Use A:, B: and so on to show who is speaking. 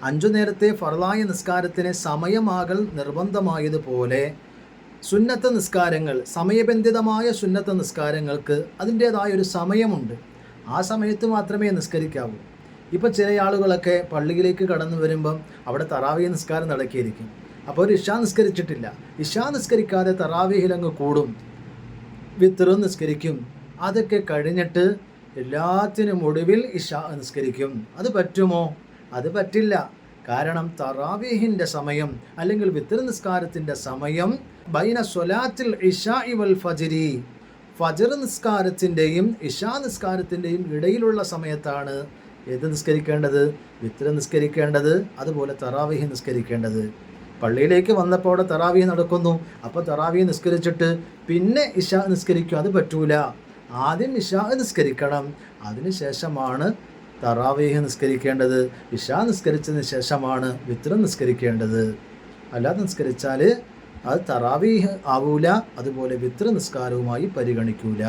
A: 5 നേരത്തെ ഫർളായ നിസ്കാരത്തിന് സമയമാകൽ നിർബന്ധമായതുപോലെ സുന്നത്ത് നിസ്കാരങ്ങൾ, സമയബന്ധിതമായ സുന്നത്ത് നിസ്കാരങ്ങൾക്ക് അതിൻ്റേതായൊരു സമയമുണ്ട്. ആ സമയത്ത് മാത്രമേ നിസ്കരിക്കാവൂ. ഇപ്പം ചില ആളുകളൊക്കെ പള്ളിയിലേക്ക് കടന്നു വരുമ്പം അവിടെ തറാവീഹ് നിസ്കാരം നടക്കിയിരിക്കും. അപ്പോൾ ഒരു ഇശാ നിസ്കരിച്ചിട്ടില്ല. ഇശാ നിസ്കരിക്കാതെ തറാവീഹിലങ്ങ് കൂടും, വിത്റും നിസ്കരിക്കും. അതൊക്കെ കഴിഞ്ഞിട്ട് എല്ലാത്തിനും ഒടുവിൽ ഇശാ നിസ്കരിക്കും. അത് പറ്റുമോ? അത് പറ്റില്ല. കാരണം തറാവീഹിൻ്റെ സമയം അല്ലെങ്കിൽ വിത്ർ നിസ്കാരത്തിൻ്റെ സമയം ബൈന സ്വലാത്തിൽ ഇശാഇ വൽ ഫജ്രി, ഫജ്ർ നിസ്കാരത്തിൻ്റെയും ഇശാ നിസ്കാരത്തിൻ്റെയും ഇടയിലുള്ള സമയത്താണ് ഏത് നിസ്കരിക്കേണ്ടത്? വിത്ർ നിസ്കരിക്കേണ്ടത്, അതുപോലെ തറാവീഹ് നിസ്കരിക്കേണ്ടത്. പള്ളിയിലേക്ക് വന്നപ്പോൾ അവിടെ തറാവീഹ് നടക്കുന്നു. അപ്പോൾ തറാവീഹ് നിസ്കരിച്ചിട്ട് പിന്നെ ഇശാ നിസ്കരിക്കും, അത് പറ്റൂല. ആദ്യം ഇശാ നിസ്കരിക്കണം, അതിനുശേഷമാണ് തറാവീഹ് നിസ്കരിക്കേണ്ടത്. ഇശാ നിസ്കരിച്ചതിന് ശേഷമാണ് വിത്ർ നിസ്കരിക്കേണ്ടത്. അല്ലാതെ നിസ്കരിച്ചാൽ അത് തറാവീഹ് ആവൂല, അതുപോലെ വിത്ർ നിസ്കാരവുമായി പരിഗണിക്കൂല.